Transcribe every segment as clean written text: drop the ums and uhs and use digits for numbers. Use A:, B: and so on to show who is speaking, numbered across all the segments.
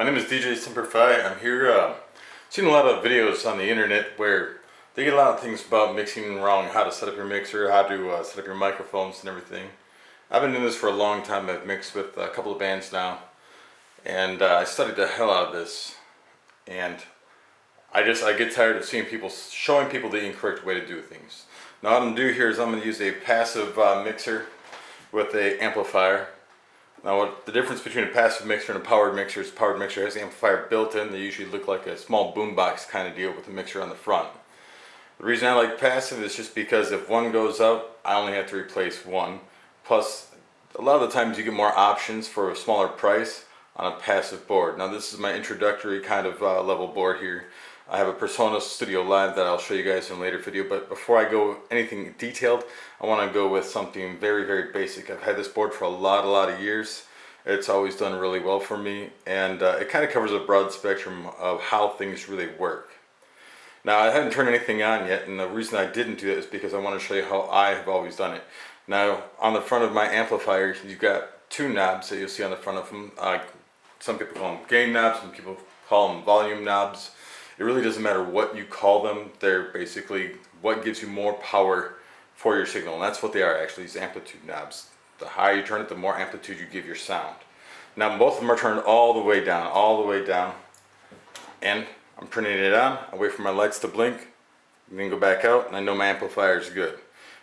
A: My name is DJ Simplify. I'm here seeing a lot of videos on the internet where they get a lot of things about mixing wrong, how to set up your mixer, how to set up your microphones and everything. I've been doing this for a long time. I've mixed with a couple of bands now, and I studied the hell out of this. And I get tired of seeing people showing people the incorrect way to do things. Now what I'm going to do here is I'm going to use a passive mixer with an amplifier. Now what the difference between a passive mixer and a powered mixer is a powered mixer has the amplifier built in. They usually look like a small boombox kind of deal with a mixer on the front. The reason I like passive is just because if one goes out, I only have to replace one. Plus, a lot of the times you get more options for a smaller price on a passive board. Now this is my introductory kind of level board here. I have a Persona Studio Live that I'll show you guys in a later video, but before I go anything detailed, I want to go with something very, very basic. I've had this board for a lot of years. It's always done really well for me, and it kind of covers a broad spectrum of how things really work. Now I haven't turned anything on yet, and the reason I didn't do that is because I want to show you how I have always done it. Now on the front of my amplifier, you've got two knobs that you'll see on the front of them. Some people call them gain knobs, some people call them volume knobs. It really doesn't matter what you call them. They're basically what gives you more power for your signal, and that's what they are actually, these amplitude knobs. The higher you turn it, the more amplitude you give your sound. Now both of them are turned all the way down, and I'm turning it on. I wait for my lights to blink, and then go back out, and I know my amplifier is good.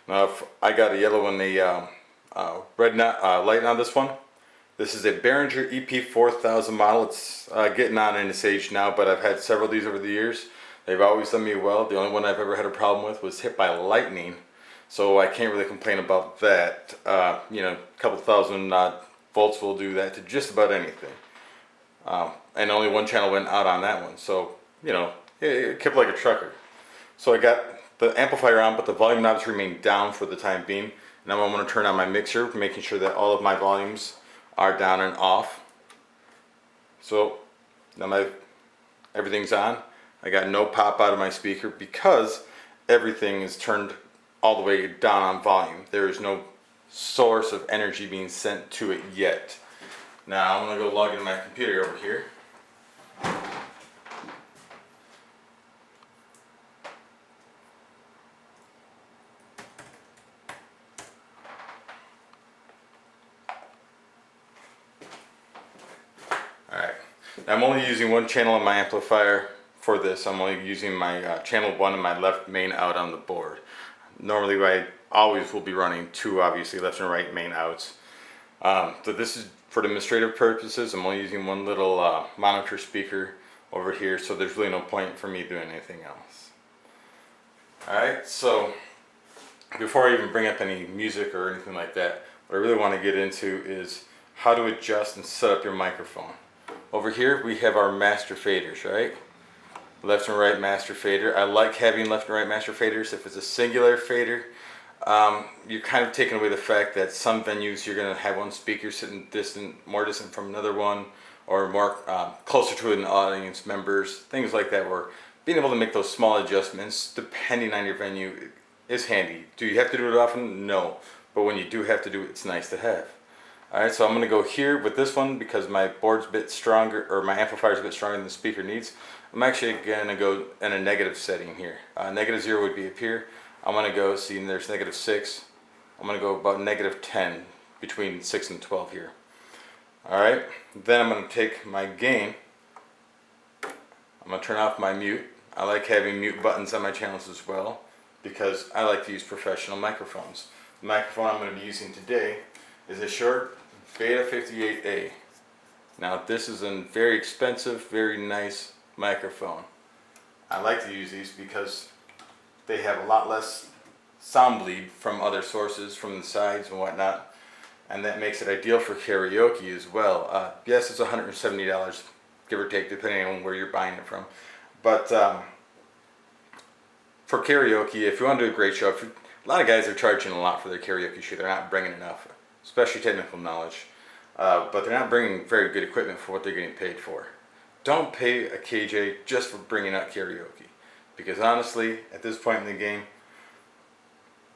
A: Now if I got a yellow and a red light on this one, this is a Behringer EP4000 model. It's getting on in its age now, but I've had several of these over the years. They've always done me well. The only one I've ever had a problem with was hit by lightning, so I can't really complain about that. You know, a couple thousand volts will do that to just about anything. And only one channel went out on that one, so you know, it kept like a trucker. So I got the amplifier on, but the volume knobs remain down for the time being. Now I'm going to turn on my mixer, making sure that all of my volumes are down and off. So now everything's on. I got no pop out of my speaker because everything is turned all the way down on volume. There is no source of energy being sent to it yet. Now I'm going to go log into my computer over here. Alright, I'm only using one channel on my amplifier for this. I'm only using my channel 1 and my left main out on the board. Normally I always will be running two, obviously, left and right main outs. So this is for demonstrative purposes. I'm only using one little monitor speaker over here, so there's really no point for me doing anything else. Alright, so before I even bring up any music or anything like that, what I really want to get into is how to adjust and set up your microphone. Over here we have our master faders, right? Left and right master fader. I like having left and right master faders. If it's a singular fader, you're kind of taking away the fact that some venues you're going to have one speaker sitting more distant from another one, or more closer to an audience members, things like that, where being able to make those small adjustments depending on your venue is handy. Do you have to do it often? No. But when you do have to do it, it's nice to have. Alright, so I'm going to go here with this one because my board's a bit stronger, or my amplifier's a bit stronger than the speaker needs. I'm actually going to go in a negative setting here. -0 would be up here. I'm going to go, see there's -6. I'm going to go about -10, between 6 and 12 here. Alright, then I'm going to take my gain. I'm going to turn off my mute. I like having mute buttons on my channels as well because I like to use professional microphones. The microphone I'm going to be using today is a Shure Beta 58A. Now this is a very expensive, very nice microphone. I like to use these because they have a lot less sound bleed from other sources, from the sides and whatnot, and that makes it ideal for karaoke as well. Yes, it's $170, give or take, depending on where you're buying it from. But for karaoke, if you want to do a great show, a lot of guys are charging a lot for their karaoke show. They're not bringing enough, especially technical knowledge, but they're not bringing very good equipment for what they're getting paid for. Don't pay a KJ just for bringing out karaoke, because honestly, at this point in the game,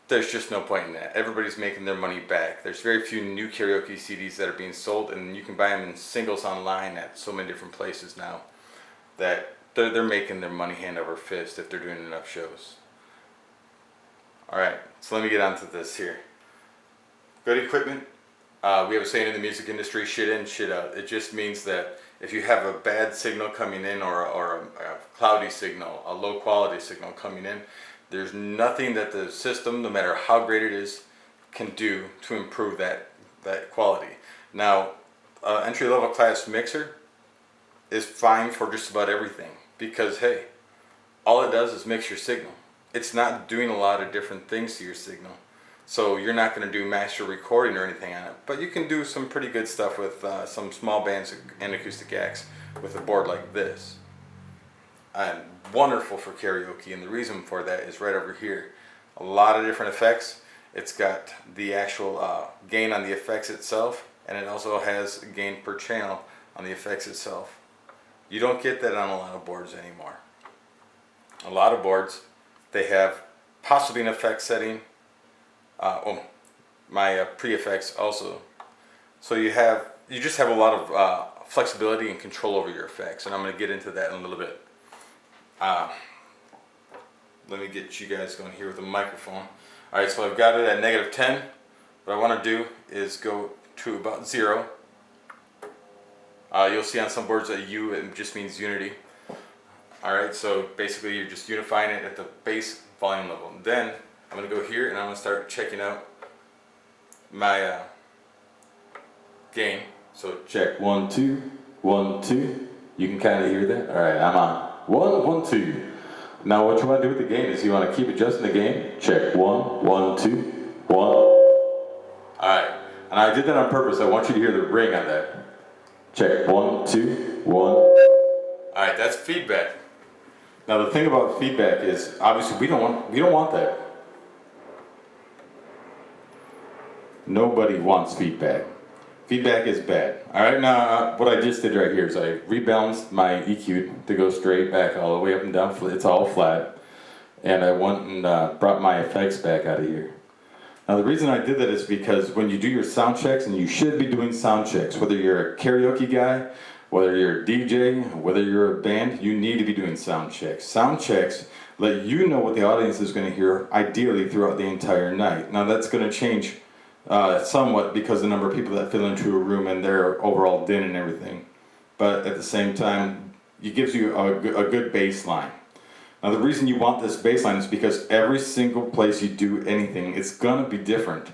A: there's just no point in that. Everybody's making their money back. There's very few new karaoke CDs that are being sold, and you can buy them in singles online at so many different places now that they're making their money hand over fist if they're doing enough shows. Alright, so let me get on to this here. Good equipment. We have a saying in the music industry, shit in, shit out. It just means that if you have a bad signal coming in or a cloudy signal, a low quality signal coming in, there's nothing that the system, no matter how great it is, can do to improve that quality. Now, entry-level class mixer is fine for just about everything because, hey, all it does is mix your signal. It's not doing a lot of different things to your signal. So you're not going to do master recording or anything on it, but you can do some pretty good stuff with some small bands and acoustic acts with a board like this. And wonderful for karaoke, and the reason for that is right over here. A lot of different effects. It's got the actual gain on the effects itself, and it also has gain per channel on the effects itself. You don't get that on a lot of boards anymore. A lot of boards, they have possibly an effect setting. My pre-effects also. So you just have a lot of flexibility and control over your effects, and I'm going to get into that in a little bit. Let me get you guys going here with the microphone. Alright, so I've got it at -10. What I want to do is go to about 0. You'll see on some boards that U, it just means unity. Alright, so basically you're just unifying it at the base volume level. Then I'm going to go here and I'm going to start checking out my gain. So check 1, 2, 1, 2. You can kind of hear that. Alright, I'm on 1, 1, 2. Now what you want to do with the gain is you want to keep adjusting the gain. Check 1, 1, 2, 1. Alright, and I did that on purpose. I want you to hear the ring on that. Check 1, 2, 1. Alright, that's feedback. Now the thing about feedback is obviously we don't want that. Nobody wants feedback. Feedback is bad. Alright, now what I just did right here is I rebalanced my EQ to go straight back all the way up and down. It's all flat. And I went and brought my effects back out of here. Now the reason I did that is because when you do your sound checks, and you should be doing sound checks, whether you're a karaoke guy, whether you're a DJ, whether you're a band, you need to be doing sound checks. Sound checks let you know what the audience is going to hear ideally throughout the entire night. Now that's going to change somewhat because the number of people that fill into a room and their overall din and everything. But at the same time, it gives you a good baseline. Now the reason you want this baseline is because every single place you do anything, it's going to be different.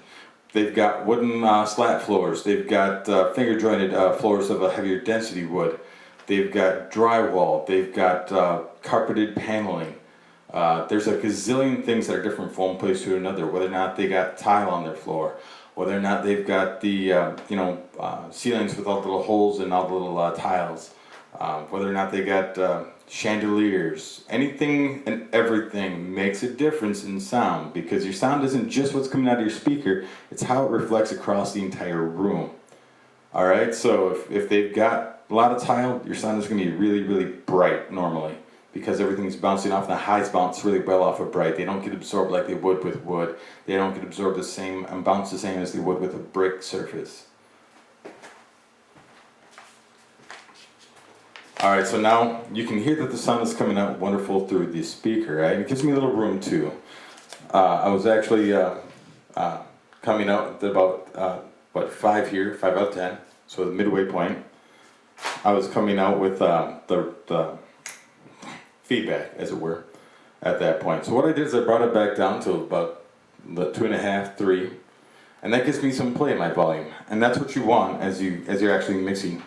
A: They've got wooden slat floors. They've got finger jointed floors of a heavier density wood. They've got drywall. They've got carpeted paneling. There's a gazillion things that are different from one place to another, whether or not they got tile on their floor, whether or not they've got the ceilings with all the little holes and all the little tiles, whether or not they got chandeliers. Anything and everything makes a difference in sound, because your sound isn't just what's coming out of your speaker, it's how it reflects across the entire room. Alright, so if they've got a lot of tile, your sound is going to be really, really bright normally, because everything's bouncing off, and the highs bounce really well off of bright. They don't get absorbed like they would with wood. They don't get absorbed the same and bounce the same as they would with a brick surface. Alright, so now you can hear that the sound is coming out wonderful through the speaker, right? It gives me a little room too. I was actually coming out at about 5 here, 5 out of 10, so the midway point. I was coming out with the feedback, as it were, at that point. So what I did is I brought it back down to about the 2.5, 3, and that gives me some play in my volume. And that's what you want as you're actually mixing,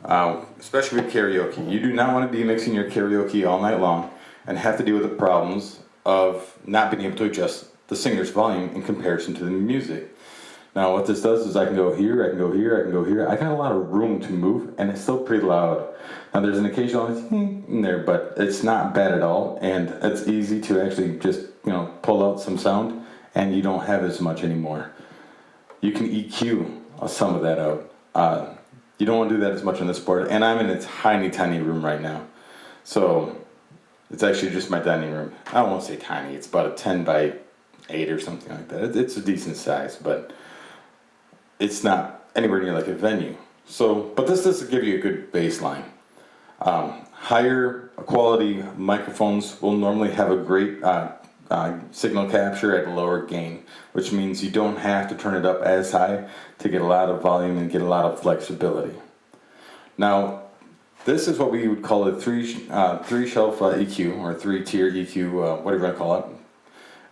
A: especially with karaoke. You do not want to be mixing your karaoke all night long and have to deal with the problems of not being able to adjust the singer's volume in comparison to the music. Now what this does is I can go here, I can go here, I can go here. I got a lot of room to move, and it's still pretty loud. Now there's an occasional in there, but it's not bad at all, and it's easy to actually just pull out some sound, and you don't have as much anymore. You can EQ some of that out. You don't want to do that as much on this board, and I'm in a tiny, tiny room right now. So it's actually just my dining room. I don't want to say tiny, it's about a 10 by 8 or something like that. It's a decent size, but it's not anywhere near like a venue. So, but this does give you a good baseline. Higher quality microphones will normally have a great signal capture at a lower gain, which means you don't have to turn it up as high to get a lot of volume and get a lot of flexibility. Now, this is what we would call a three shelf EQ, or 3-tier EQ, whatever you want to call it.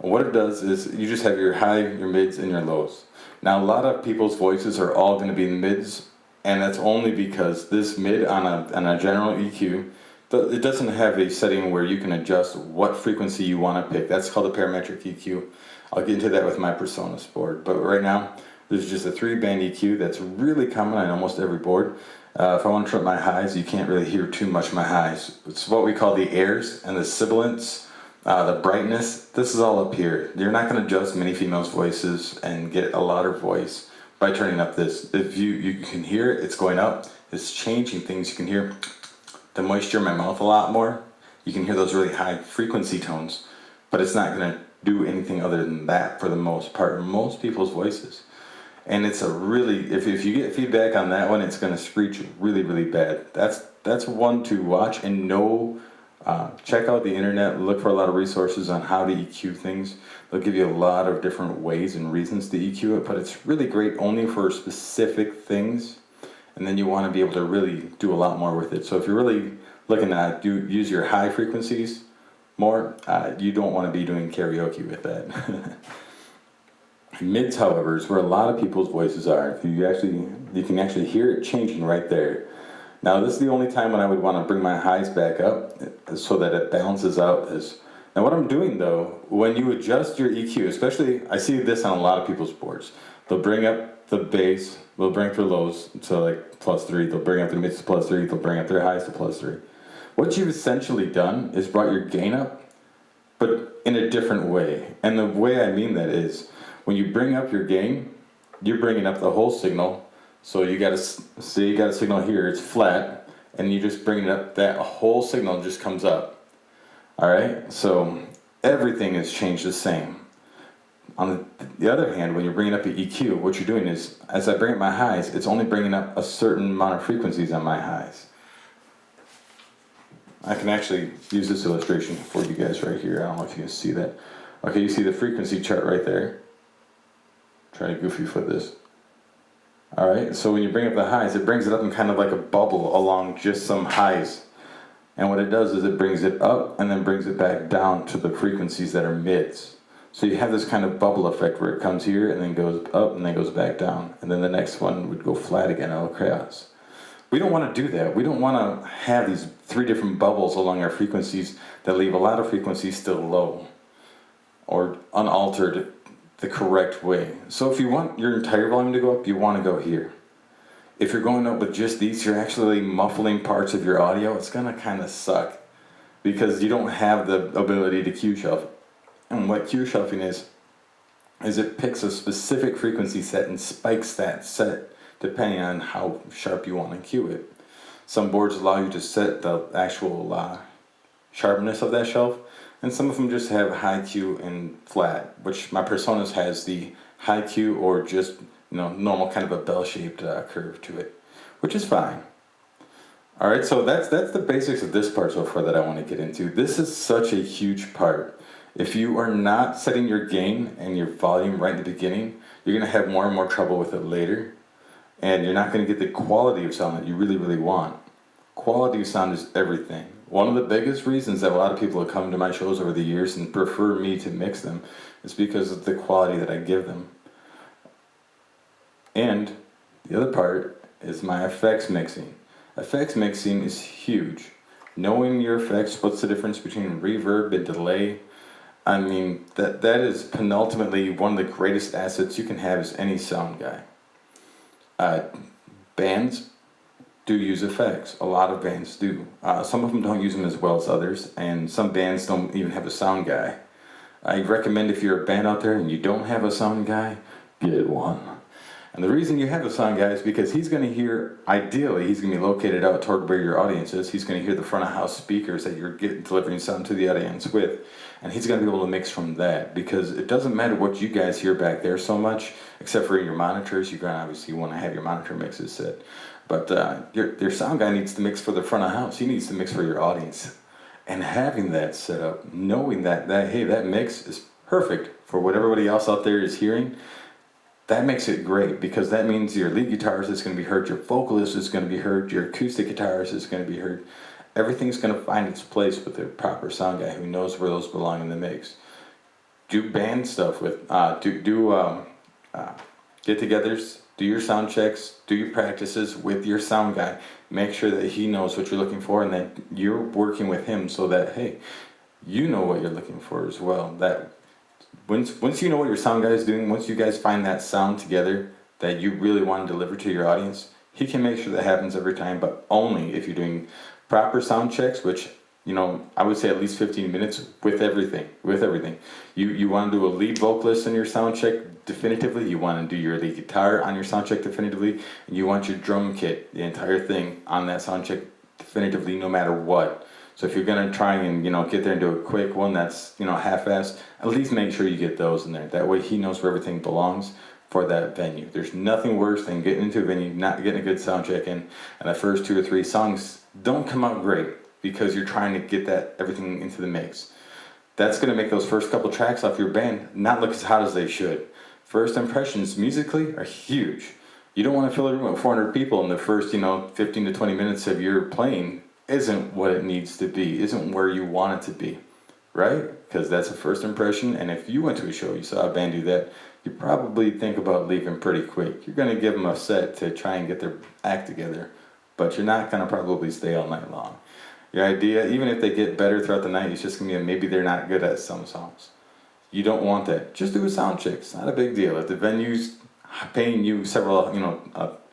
A: And what it does is you just have your high, your mids, and your lows. Now, a lot of people's voices are all going to be mids, and that's only because this mid on a general EQ, it doesn't have a setting where you can adjust what frequency you want to pick. That's called a parametric EQ. I'll get into that with my Personas board. But right now, there's just a 3-band EQ that's really common on almost every board. If I want to turn up my highs, you can't really hear too much of my highs. It's what we call the airs and the sibilance, the brightness. This is all up here. You're not going to adjust many females' voices and get a louder voice by turning up this. If you can hear it, it's going up. It's changing things. You can hear the moisture in my mouth a lot more. You can hear those really high frequency tones, but it's not going to do anything other than that for the most part in most people's voices. And it's a really, if you get feedback on that one, it's going to screech really, really bad. That's one to watch and know. Check out the internet, look for a lot of resources on how to EQ things. They'll give you a lot of different ways and reasons to EQ it, but it's really great only for specific things. And then you want to be able to really do a lot more with it. So if you're really looking to use your high frequencies more, you don't want to be doing karaoke with that. Mids, however, is where a lot of people's voices are. If you can actually hear it changing right there. Now, this is the only time when I would want to bring my highs back up so that it balances out this. Now, what I'm doing though, when you adjust your EQ, especially, I see this on a lot of people's boards. They'll bring up the bass, they'll bring up their lows to like +3, they'll bring up their mids to +3, they'll bring up their highs to +3. What you've essentially done is brought your gain up, but in a different way. And the way I mean that is, when you bring up your gain, you're bringing up the whole signal. So you got a signal here, it's flat, and you just bring it up, that whole signal just comes up. All right, so everything is changed the same. On the other hand, when you're bringing up the EQ, what you're doing is, as I bring up my highs, it's only bringing up a certain amount of frequencies on my highs. I can actually use this illustration for you guys right here. I don't know if you can see that. Okay, you see the frequency chart right there. Try to goofy foot this. Alright, so when you bring up the highs, it brings it up in kind of like a bubble along just some highs. And what it does is it brings it up and then brings it back down to the frequencies that are mids. So you have this kind of bubble effect where it comes here and then goes up and then goes back down. And then the next one would go flat again, all chaos. We don't want to do that. We don't want to have these 3 different bubbles along our frequencies that leave a lot of frequencies still low or unaltered the correct way. So if you want your entire volume to go up, you want to go here. If you're going up with just these, you're actually muffling parts of your audio. It's going to kind of suck because you don't have the ability to Q shelf. And what Q shelving is it picks a specific frequency set and spikes that set depending on how sharp you want to cue it. Some boards allow you to set the actual sharpness of that shelf, and some of them just have high Q and flat, which my Personas has the high Q or just normal kind of a bell-shaped curve to it, which is fine. All right, so that's the basics of this part so far that I want to get into. This is such a huge part. If you are not setting your gain and your volume right in the beginning, you're going to have more and more trouble with it later, and you're not going to get the quality of sound that you really, really want. Quality of sound is everything. One of the biggest reasons that a lot of people have come to my shows over the years and prefer me to mix them is because of the quality that I give them. And the other part is my effects mixing. Effects mixing is huge. Knowing your effects, what's the difference between reverb and delay? I mean, that is penultimately one of the greatest assets you can have as any sound guy. Bands do use effects. A lot of bands do. Some of them don't use them as well as others, and some bands don't even have a sound guy. I recommend if you're a band out there and you don't have a sound guy, get one. And the reason you have a sound guy is because he's going to hear, ideally, he's going to be located out toward where your audience is. He's going to hear the front of house speakers that you're delivering sound to the audience with. And he's going to be able to mix from that, because it doesn't matter what you guys hear back there so much, except for your monitors. You're going to obviously want to have your monitor mixes set. But your sound guy needs to mix for the front of house. He needs to mix for your audience. And having that set up, knowing that hey, that mix is perfect for what everybody else out there is hearing, that makes it great, because that means your lead guitarist is going to be heard, your vocalist is going to be heard, your acoustic guitarist is going to be heard. Everything's going to find its place with the proper sound guy who knows where those belong in the mix. Do band stuff with, get-togethers, do your sound checks, do your practices with your sound guy. Make sure that he knows what you're looking for, and that you're working with him so that, hey, you know what you're looking for as well. That once you know what your sound guy is doing, once you guys find that sound together that you really want to deliver to your audience, he can make sure that happens every time, but only if you're doing proper sound checks, which, you know, I would say at least 15 minutes with everything. You want to do a lead vocalist in your sound check definitively, you want to do your lead guitar on your sound check definitively, and you want your drum kit, the entire thing, on that sound check definitively, no matter what. So if you're going to try and, get there and do a quick one that's, half-assed, at least make sure you get those in there. That way he knows where everything belongs for that venue. There's nothing worse than getting into a venue, not getting a good sound check in, and the first 2 or 3 songs don't come out great because you're trying to get everything into the mix. That's going to make those first couple tracks off your band not look as hot as they should. First impressions musically are huge. You don't want to fill a room with 400 people in the first, 15 to 20 minutes of your playing. Isn't what it needs to be, isn't where you want it to be, right? Because that's a first impression, and if you went to a show, you saw a band do that, you probably think about leaving pretty quick. You're going to give them a set to try and get their act together, but you're not going to probably stay all night long. Your idea, even if they get better throughout the night, it's just going to be maybe they're not good at some songs. You don't want that. Just do a sound check. It's not a big deal. If the venue's paying you several,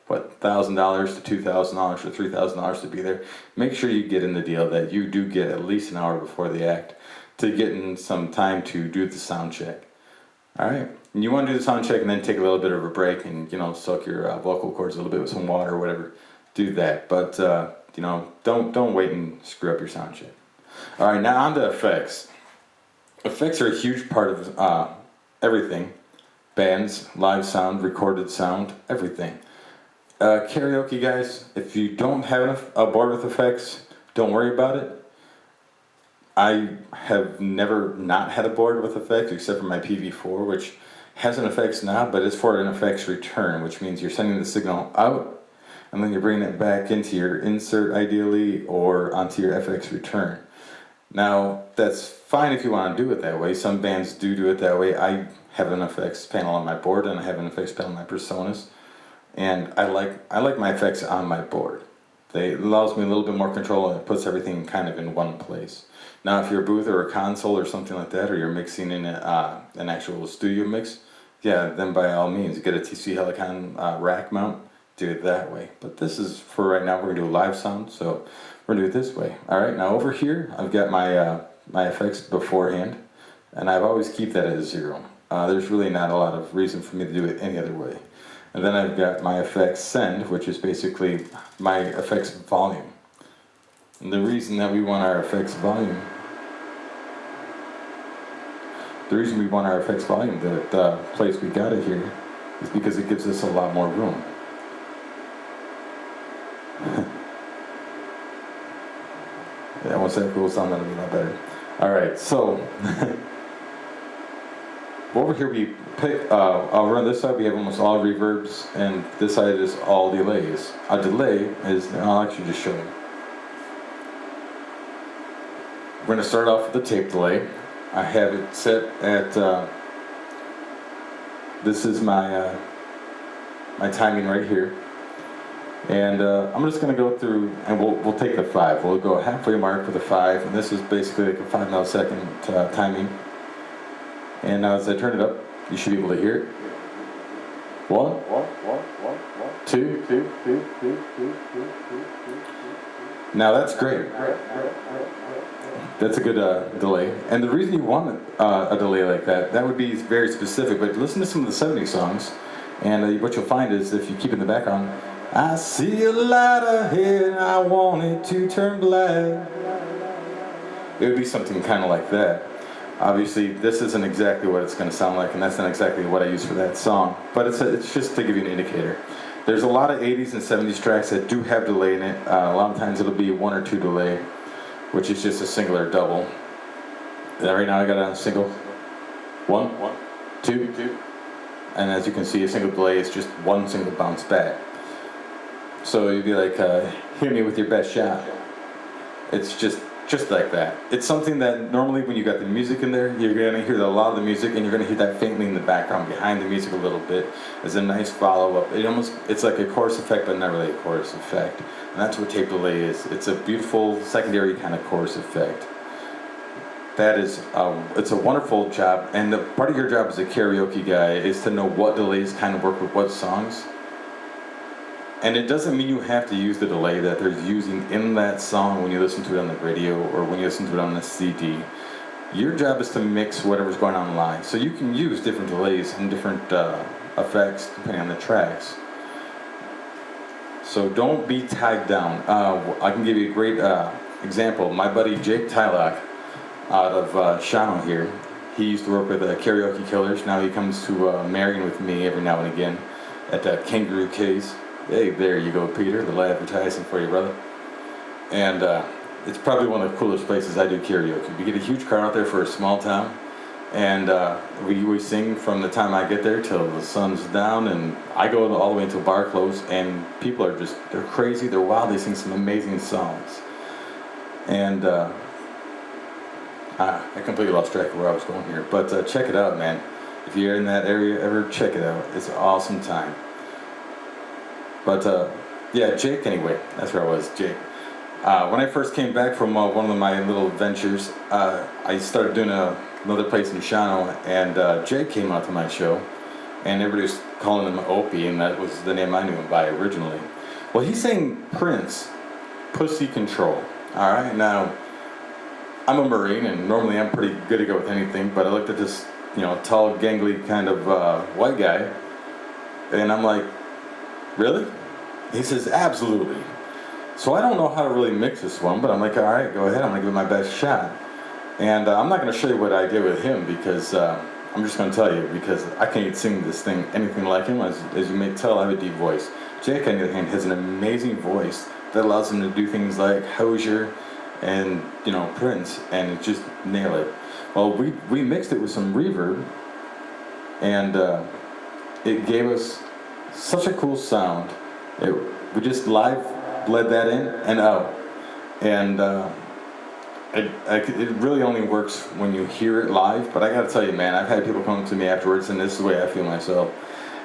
A: $1,000 to $2,000 or $3,000 to be there, make sure you get in the deal that you do get at least an hour before the act to get in some time to do the sound check. All right, and you want to do the sound check and then take a little bit of a break and soak your vocal cords a little bit with some water or whatever. Do that, but don't wait and screw up your sound check. All right, now on to effects. Effects are a huge part of everything. Bands, live sound, recorded sound, everything. Karaoke, guys, if you don't have a board with effects, don't worry about it. I have never not had a board with effects except for my PV4, which has an effects knob, but it's for an effects return, which means you're sending the signal out and then you're bringing it back into your insert ideally or onto your FX return. Now, that's fine if you want to do it that way. Some bands do it that way. I have an effects panel on my board and I have an effects panel on my personas. And I like my effects on my board. It allows me a little bit more control and it puts everything kind of in one place. Now, if you're a booth or a console or something like that, or you're mixing in an actual studio mix, yeah, then by all means, get a TC Helicon rack mount, do it that way. But this is, for right now, we're going to do a live sound, so we're going to do it this way. All right, now over here, I've got my effects beforehand, and I've always keep that at 0. There's really not a lot of reason for me to do it any other way. And then I've got my effects send, which is basically my effects volume. And the reason that we want our effects volume, the place we got it here, is because it gives us a lot more room. Yeah, once that cools down, that'll be a lot better. All right, so over here we pick, I'll run this side, we have almost all reverbs, and this side is all delays. A delay is, I'll actually just show you. We're going to start off with the tape delay. I have it set at, this is my timing right here. And I'm just going to go through, and we'll take the 5. We'll go halfway mark with a 5, and this is basically like a 5 millisecond timing. And now as I turn it up, you should be able to hear it. 1, 2. Now that's great. That's a good delay. And the reason you want a delay like that would be very specific, but listen to some of the 70s songs, And what you'll find is if you keep it in the background, I see a light ahead and I want it to turn black. It would be something kind of like that. Obviously, this isn't exactly what it's going to sound like, and that's not exactly what I use for that song, but it's just to give you an indicator. There's a lot of 80s and 70s tracks that do have delay in it. A lot of times it'll be 1 or 2 delay, which is just a single or double. Right now I got it on a single. 1, 2. And as you can see, a single delay is just 1 single bounce back. So you'd be like, hit me with your best shot. It's just like that. It's something that normally when you got the music in there, you're going to hear a lot of the music, and you're going to hear that faintly in the background behind the music a little bit as a nice follow-up. It's like a chorus effect, but not really a chorus effect. And that's what tape delay is. It's a beautiful secondary kind of chorus effect. That is, it's a wonderful job, and the part of your job as a karaoke guy is to know what delays kind of work with what songs. And it doesn't mean you have to use the delay that they're using in that song when you listen to it on the radio or when you listen to it on the CD. Your job is to mix whatever's going on live. So you can use different delays and different effects depending on the tracks. So don't be tied down. I can give you a great example. My buddy Jake Tylock out of Shawano here, he used to work with Karaoke Killers. Now he comes to Marion with me every now and again at Kangaroo K's. Hey, there you go, Peter, the live advertising for you, brother. And it's probably one of the coolest places I do karaoke. We get a huge crowd out there for a small town, and we sing from the time I get there till the sun's down, and I go all the way until bar close, and people are they're crazy, they're wild, they sing some amazing songs. And I completely lost track of where I was going here, but check it out, man. If you're in that area ever, check it out. It's an awesome time. But yeah, Jake anyway, that's where I was, Jake. When I first came back from one of my little ventures, I started doing another place in Shawano, and Jake came out to my show, and everybody was calling him Opie, and that was the name I knew him by originally. Well, he sang Prince, Pussy Control. All right, now, I'm a Marine, and normally I'm pretty good to go with anything, but I looked at this, tall, gangly kind of white guy, and I'm like, really? He says, absolutely. So I don't know how to really mix this one, but I'm like, all right, go ahead. I'm going to give it my best shot. And I'm not going to show you what I did with him because I'm just going to tell you because I can't sing this thing anything like him. As you may tell, I have a deep voice. Jake, on the other hand, has an amazing voice that allows him to do things like Hosier and, Prince, and just nail it. Well, we mixed it with some reverb, and it gave us such a cool sound. We just live bled that in and out, and it really only works when you hear it live. But I gotta tell you, man, I've had people come to me afterwards, and this is the way I feel myself,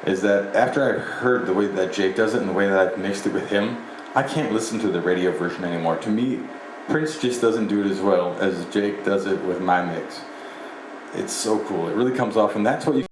A: is that after I've heard the way that Jake does it and the way that I've mixed it with him, I can't listen to the radio version anymore. To me, Prince just doesn't do it as well as Jake does it with my mix. It's so cool. It really comes off, and that's what you